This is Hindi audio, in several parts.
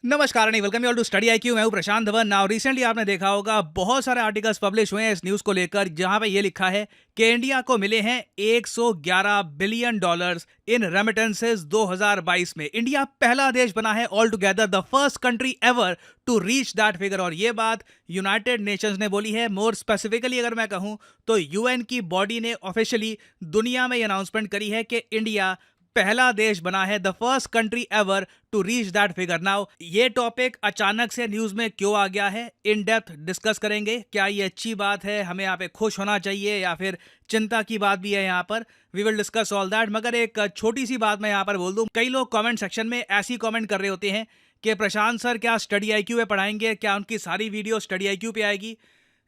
नमस्कार नहीं welcome you all to study IQ. मैं हूं प्रशांत धवन। नाउ रिसेंटली आपने देखा होगा बहुत सारे आर्टिकल्स पब्लिश हुए हैं इस न्यूज़ को लेकर, जहां पे ये लिखा है कि इंडिया को मिले हैं 111 बिलियन डॉलर्स इन रेमिटेंसेस 2022 में। इंडिया पहला देश बना है all together the first country ever to reach that figure. और ये बात यूनाइटेड नेशंस ने बोली है। मोर स्पेसिफिकली अगर मैं कहूं तो यूएन की बॉडी ने ऑफिशियली दुनिया में अनाउंसमेंट करी है कि इंडिया पहला देश बना है, the first country ever to reach that figure. Now ये टॉपिक अचानक से न्यूज में क्यों आ गया है, इन डेप्थ डिस्कस करेंगे। क्या ये अच्छी बात है, हमें यहाँ पे खुश होना चाहिए या फिर चिंता की बात भी है यहाँ पर, we will discuss all that. मगर एक छोटी सी बात मैं यहाँ पर बोल दूं, कई लोग कमेंट सेक्शन में ऐसी कमेंट कर रहे होते हैं कि प्रशांत सर क्या स्टडी आईक्यू पे पढ़ाएंगे, क्या उनकी सारी वीडियो स्टडी आईक्यू पे आएगी।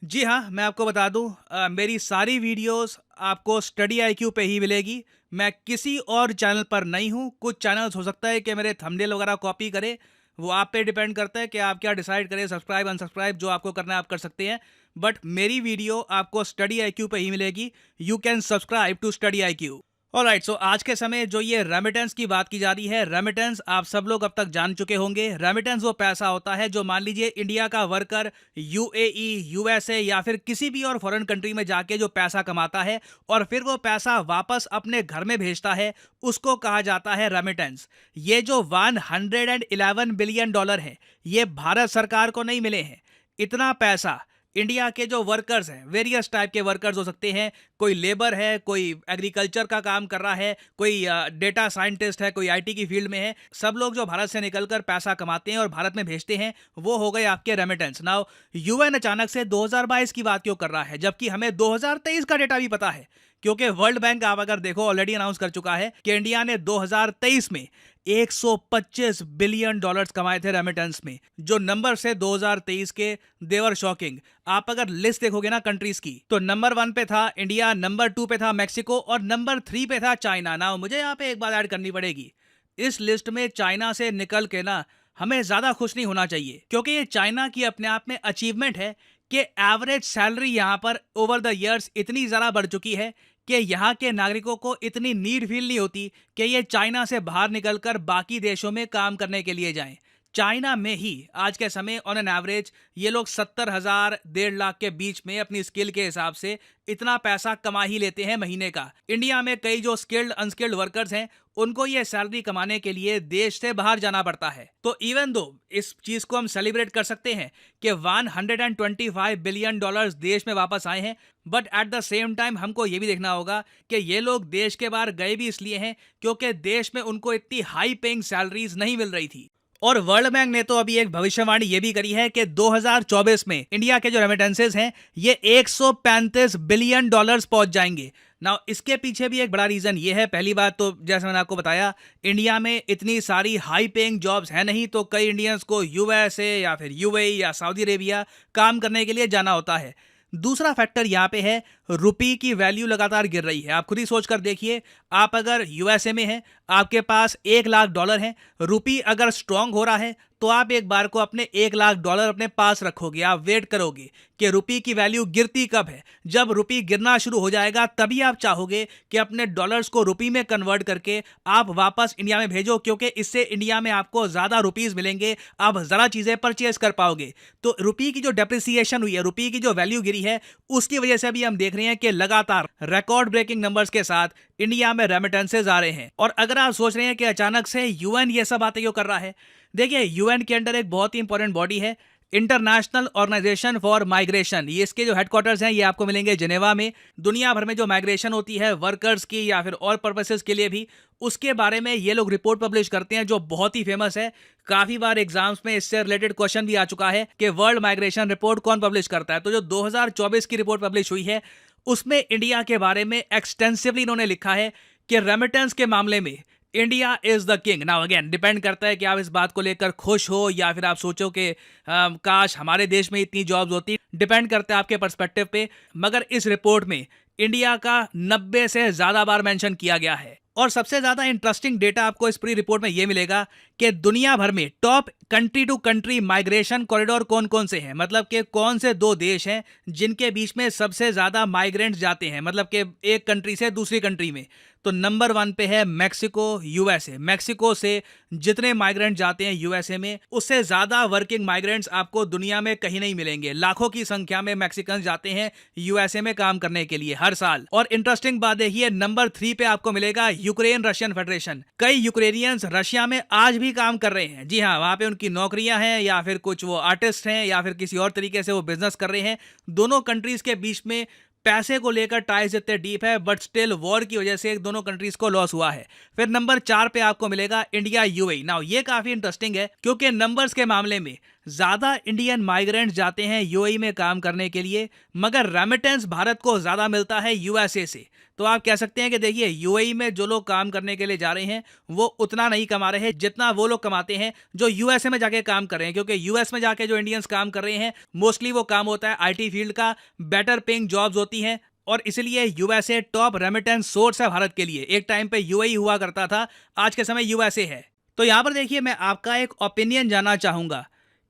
जी हाँ, मैं आपको बता दूं, मेरी सारी वीडियोस आपको स्टडी आईक्यू पे ही मिलेगी। मैं किसी और चैनल पर नहीं हूं। कुछ चैनल्स हो सकता है कि मेरे थंबनेल वगैरह कॉपी करे, वो आप पे डिपेंड करता है कि आप क्या डिसाइड करें, सब्सक्राइब अनसब्सक्राइब जो आपको करना है आप कर सकते हैं। बट मेरी वीडियो आपको स्टडी आईक्यू पे ही मिलेगी। You can subscribe to study IQ. Alright, so आज के समय जो ये रेमिटेंस की बात की जा रही है, रेमिटेंस आप सब लोग अब तक जान चुके होंगे। रेमिटेंस वो पैसा होता है जो मान लीजिए इंडिया का वर्कर यूएई, यूएसए या फिर किसी भी और फॉरेन कंट्री में जाके जो पैसा कमाता है और फिर वो पैसा वापस अपने घर में भेजता है, उसको कहा जाता है रेमिटेंस। ये जो 111 बिलियन डॉलर है, ये भारत सरकार को नहीं मिले हैं। इतना पैसा इंडिया के जो वर्कर्स हैं, वेरियस टाइप के वर्कर्स हो सकते हैं, कोई लेबर है, कोई एग्रीकल्चर का काम कर रहा है, कोई डेटा साइंटिस्ट है, कोई आईटी की फील्ड में है, सब लोग जो भारत से निकलकर पैसा कमाते हैं और भारत में भेजते हैं, वो हो गए आपके रेमिटेंस। नाउ यूएन अचानक से 2022 की बात क्यों कर रहा है, जबकि हमें 2023 का डेटा भी पता है? क्योंकि वर्ल्ड बैंक आप अगर देखो ऑलरेडी अनाउंस कर चुका है कि इंडिया ने 2023 में 125 बिलियन डॉलर्स कमाए थे रेमिटेंस में। जो नंबर से 2023 के देवर शॉकिंग। आप अगर लिस्ट देखोगे ना कंट्रीज की, तो नंबर 1 पे था इंडिया, नंबर 2 पे था मैक्सिको और नंबर 3 पे था चाइना। ना मुझे यहाँ पे एक बात ऐड करनी पड़ेगी, इस लिस्ट में चाइना से निकल के ना हमें ज्यादा खुश नहीं होना चाहिए, क्योंकि ये चाइना की अपने आप में अचीवमेंट है कि एवरेज सैलरी यहाँ पर ओवर द इयर्स इतनी ज़्यादा बढ़ चुकी है कि यहाँ के नागरिकों को इतनी नीड फील नहीं होती कि ये चाइना से बाहर निकलकर बाकी देशों में काम करने के लिए जाएं। चाइना में ही आज के समय ऑन एन एवरेज ये लोग 70,000 1.5 लाख के बीच में अपनी स्किल के हिसाब से इतना पैसा कमा ही लेते हैं महीने का। इंडिया में कई जो स्किल्ड अनस्किल्ड वर्कर्स हैं, उनको ये सैलरी कमाने के लिए देश से बाहर जाना पड़ता है। तो इवन दो इस चीज को हम सेलिब्रेट कर सकते हैं कि 125 बिलियन डॉलर्स देश में वापस आए हैं, but at the same time हमको ये भी देखना होगा कि ये लोग देश के बाहर गए भी इसलिए हैं क्योंकि देश में उनको इतनी हाई पेइंग सैलरीज नहीं मिल रही थी। और वर्ल्ड बैंक ने तो अभी एक भविष्यवाणी ये भी करी है कि 2024 में इंडिया के जो रेमिटेंसेस हैं ये 135 बिलियन डॉलर्स पहुंच जाएंगे। नाउ इसके पीछे भी एक बड़ा रीजन ये है। पहली बात तो जैसे मैंने आपको बताया, इंडिया में इतनी सारी हाई पेइंग जॉब्स हैं नहीं, तो कई इंडियंस को यूएसए या फिर यूएई या सऊदी अरेबिया काम करने के लिए जाना होता है। दूसरा फैक्टर यहाँ पे है, रुपी की वैल्यू लगातार गिर रही है। आप खुद ही सोच कर देखिए, आप अगर यूएसए में हैं, आपके पास 1 लाख डॉलर है, रुपी अगर स्ट्रांग हो रहा है तो आप एक बार को अपने 1 लाख डॉलर अपने पास रखोगे, आप वेट करोगे कि रुपी की वैल्यू गिरती कब है। जब रुपी गिरना शुरू हो जाएगा तभी आप चाहोगे कि अपने डॉलर्स को रुपी में कन्वर्ट करके आप वापस इंडिया में भेजो, क्योंकि इससे इंडिया में आपको ज्यादा रुपीज मिलेंगे, आप जरा चीजें परचेज कर पाओगे। तो रुपी की जो डेप्रिसिएशन हुई है, रुपी की जो वैल्यू गिरी है, उसकी वजह से भी हम देख रहे हैं कि लगातार रिकॉर्ड ब्रेकिंग नंबर्स के साथ इंडिया में रेमिटेंसेज आ रहे हैं। और अगर आप सोच रहे हैं कि अचानक से यूएन ये सब बातें क्यों कर रहा है, देखिए यूएन के अंडर एक बहुत ही इंपॉर्टेंट बॉडी है, इंटरनेशनल ऑर्गेनाइजेशन फॉर माइग्रेशन। ये इसके जो हेडक्वार्टर्स हैं ये आपको मिलेंगे जिनेवा में। दुनिया भर में जो माइग्रेशन होती है वर्कर्स की या फिर और पर्पसेस के लिए भी, उसके बारे में ये लोग रिपोर्ट पब्लिश करते हैं जो बहुत ही फेमस है। काफी बार एग्जाम्स में इससे रिलेटेड क्वेश्चन भी आ चुका है कि वर्ल्ड माइग्रेशन रिपोर्ट कौन पब्लिश करता है। तो जो 2024 की रिपोर्ट पब्लिश हुई है उसमें इंडिया के बारे में एक्सटेंसिवली इन्होंने लिखा है कि रेमिटेंस के मामले में India is the king. Now again depend करता है कि आप इस बात को लेकर खुश हो या फिर आप सोचो कि काश हमारे देश में इतनी जॉब्स होती, डिपेंड करता है आपके पर्सपेक्टिव पे। मगर इस रिपोर्ट में इंडिया का 90 से ज्यादा बार मेंशन किया गया है। और सबसे ज्यादा इंटरेस्टिंग डेटा आपको इस पूरी रिपोर्ट में यह मिलेगा कि दुनिया भर में top country to country migration corridor कौन कौन से हैं, मतलब कि कौन से 2 देश हैं जिनके बीच में सबसे ज्यादा माइग्रेंट्स जाते हैं, मतलब कि एक कंट्री से दूसरी कंट्री में। तो नंबर 1 पे है मैक्सिको, यूएसए। मैक्सिको से जितने माइग्रेंट जाते हैं यूएसए में, उससे ज्यादा वर्किंग माइग्रेंट्स आपको दुनिया में कहीं नहीं मिलेंगे। लाखों की संख्या में मैक्सिकन जाते हैं यूएसए में काम करने के लिए हर साल। और इंटरेस्टिंग बात यही है, नंबर 3 पे आपको मिलेगा यूक्रेन रशियन फेडरेशन। कई यूक्रेनियंस रशिया में आज भी काम कर रहे हैं। जी हाँ, वहां पे उनकी नौकरियां हैं, या फिर कुछ वो आर्टिस्ट हैं, या फिर किसी और तरीके से वो बिजनेस कर रहे हैं। दोनों कंट्रीज के बीच में पैसे को लेकर टाइज इतने डीप है, बट स्टिल वॉर की वजह से दोनों कंट्रीज को लॉस हुआ है। फिर नंबर 4 पे आपको मिलेगा इंडिया यूएई। नाउ ये काफी इंटरेस्टिंग है, क्योंकि नंबर्स के मामले में ज्यादा इंडियन माइग्रेंट्स जाते हैं यूएई में काम करने के लिए, मगर रेमिटेंस भारत को ज्यादा मिलता है यूएसए से। तो आप कह सकते हैं कि देखिए, यूएई में जो लोग काम करने के लिए जा रहे हैं वो उतना नहीं कमा रहे हैं जितना वो लोग कमाते हैं जो यूएसए में जाके काम कर रहे हैं। क्योंकि यूएस में जाके जो इंडियंस काम कर रहे हैं, मोस्टली वो काम होता है आईटी फील्ड का, बेटर पेइंग जॉब्स होती हैं, और इसलिए यूएसए टॉप रेमिटेंस सोर्स है भारत के लिए। एक टाइम पे यूएई हुआ करता था, आज के समय यूएसए है। तो यहां पर देखिए, मैं आपका एक ओपिनियन जानना चाहूंगा।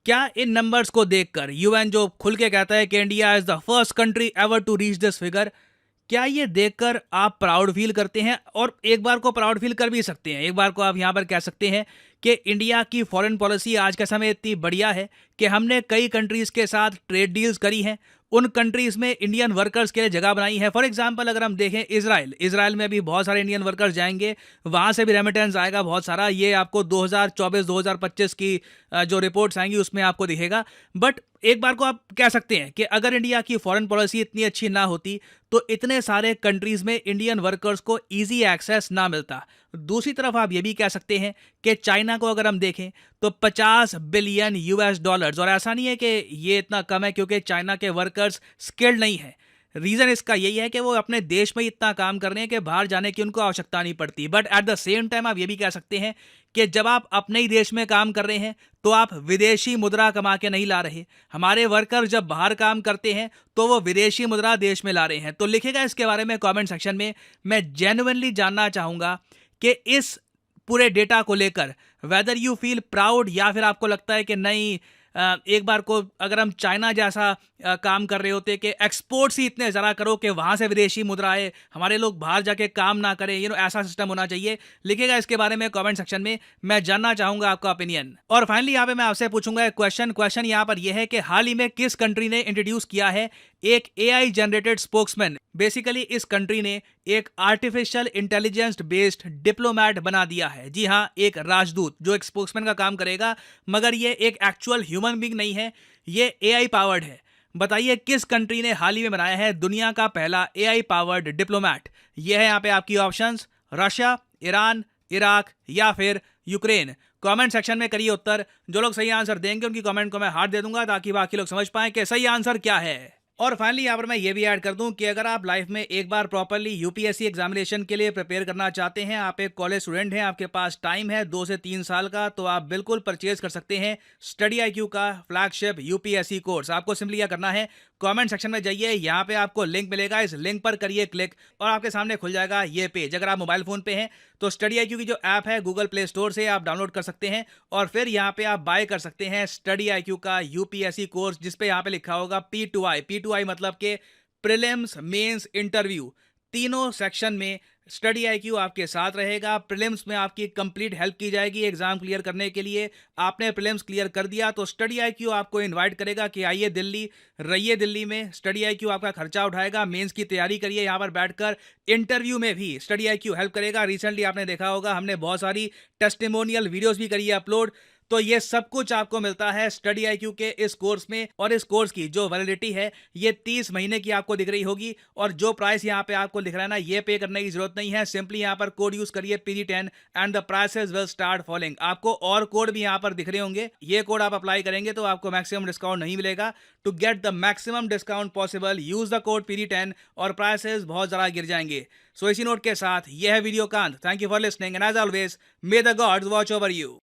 क्या इन नंबर्स को देखकर यूएन जो खुल के कहता है कि India is the first country ever to reach this figure, क्या ये देखकर आप प्राउड फील करते हैं? और एक बार को प्राउड फील कर भी सकते हैं। एक बार को आप यहां पर कह सकते हैं कि इंडिया की फॉरेन पॉलिसी आज के समय इतनी बढ़िया है कि हमने कई कंट्रीज के साथ ट्रेड डील्स करी हैं, उन कंट्रीज में इंडियन वर्कर्स के लिए जगह बनाई है। फॉर एग्जांपल अगर हम देखें इजराइल में भी बहुत सारे इंडियन वर्कर्स जाएंगे, वहां से भी रेमिटेंस आएगा बहुत सारा। ये आपको 2024-2025 की जो रिपोर्ट्स आएंगी उसमें आपको दिखेगा। बट एक बार को आप कह सकते हैं कि अगर इंडिया की फॉरेन पॉलिसी इतनी अच्छी ना होती तो इतने सारे कंट्रीज में इंडियन वर्कर्स को इजी एक्सेस ना मिलता। दूसरी तरफ आप ये भी कह सकते हैं कि चाइना को अगर हम देखें तो 50 बिलियन यूएस डॉलर्स, और ऐसा नहीं है कि ये इतना कम है क्योंकि चाइना के वर्कर्स स्किल्ड नहीं है। रीजन इसका यही है कि वो अपने देश में इतना काम कर रहे हैं कि बाहर जाने की उनको आवश्यकता नहीं पड़ती। But at the same time आप ये भी कह सकते हैं कि जब आप अपने ही देश में काम कर रहे हैं तो आप विदेशी मुद्रा कमा के नहीं ला रहे। हमारे वर्कर जब बाहर काम करते हैं तो वो विदेशी मुद्रा देश में ला रहे हैं। तो लिखेगा इसके बारे में कमेंट सेक्शन में। मैं जेन्युइनली जानना चाहूंगा कि इस पूरे डेटा को लेकर वेदर यू फील प्राउड, या फिर आपको लगता है कि नहीं, एक बार को अगर हम चाइना जैसा काम कर रहे होते कि एक्सपोर्ट्स ही इतने ज़रा करो कि वहाँ से विदेशी मुद्रा आए, हमारे लोग बाहर जाके काम ना करें, ऐसा सिस्टम होना चाहिए। लिखेगा इसके बारे में कमेंट सेक्शन में, मैं जानना चाहूँगा आपका ओपिनियन। और फाइनली यहाँ पे मैं आपसे पूछूंगा एक क्वेश्चन यहाँ पर यह है कि हाल ही में किस कंट्री ने इंट्रोड्यूस किया है एक एआई जनरेटेड स्पोक्समैन। बेसिकली इस कंट्री ने एक आर्टिफिशियल इंटेलिजेंस बेस्ड डिप्लोमैट बना दिया है। जी हाँ, एक राजदूत जो एक स्पोक्समैन का काम करेगा, मगर ये एक एक्चुअल ह्यूमन बीइंग नहीं है, ये एआई पावर्ड है। बताइए किस कंट्री ने हाल ही में बनाया है दुनिया का पहला एआई पावर्ड डिप्लोमैट? ये है यहाँ पे आपकी ऑप्शंस, रशिया, ईरान, इराक या फिर यूक्रेन। कमेंट सेक्शन में करिए उत्तर। जो लोग सही आंसर देंगे उनकी कमेंट को मैं हार्ट दे दूंगा ताकि बाकी लोग समझ पाएं कि सही आंसर क्या है। और फाइनली यहाँ पर मैं ये भी ऐड कर दूं कि अगर आप लाइफ में एक बार प्रॉपरली यूपीएससी एग्जामिनेशन के लिए प्रिपेयर करना चाहते हैं, आप एक कॉलेज स्टूडेंट हैं, आपके पास टाइम है 2 से 3 साल का, तो आप बिल्कुल परचेज कर सकते हैं स्टडी आईक्यू का फ्लैगशिप यूपीएससी कोर्स। आपको सिंपली क्या करना है, कमेंट सेक्शन में जाइए, यहाँ पे आपको लिंक मिलेगा, इस लिंक पर करिए क्लिक और आपके सामने खुल जाएगा ये पेज। अगर आप मोबाइल फोन पे हैं तो स्टडी आईक्यू की जो ऐप है गूगल प्ले स्टोर से आप डाउनलोड कर सकते हैं और फिर यहाँ पे आप बाय कर सकते हैं स्टडी आईक्यू का यूपीएससी कोर्स, जिसपे यहाँ पे लिखा होगा P2I मतलब के प्रीलिम्स, मेंस, इंटरव्यू, तीनों सेक्शन में स्टडी आईक्यू आपके साथ रहेगा। प्रीलिम्स में आपकी कंप्लीट हेल्प की जाएगी एग्जाम क्लियर करने के लिए। आपने प्रीलिम्स क्लियर कर दिया तो स्टडी आईक्यू आपको इनवाइट करेगा कि आइए दिल्ली, रहिए दिल्ली में। स्टडी आईक्यू आपका खर्चा उठाएगा, मेंस की तैयारी करिए यहाँ पर बैठकर। इंटरव्यू में भी स्टडी आईक्यू हेल्प करेगा। रिसेंटली आपने देखा होगा हमने बहुत सारी टेस्टिमोनियल वीडियोस भी करी है अपलोड। तो ये सब कुछ आपको मिलता है स्टडी आईक्यू के इस कोर्स में। और इस कोर्स की जो वैलिडिटी है ये 30 महीने की आपको दिख रही होगी। और जो प्राइस यहाँ पे आपको दिख रहा है ना, ये पे करने की जरूरत नहीं है। सिंपली यहाँ पर कोड यूज करिए PD10 and the prices will start falling. आपको और कोड भी यहाँ पर दिख रहे होंगे, ये कोड आप अप्लाई करेंगे तो आपको मैक्सिमम डिस्काउंट नहीं मिलेगा। To get the maximum discount possible use the code PD10 और प्राइसेस बहुत ज्यादा गिर जाएंगे। सो इसी नोट के साथ यह है वीडियो का अंत। Thank you for listening and as always may the gods watch over you.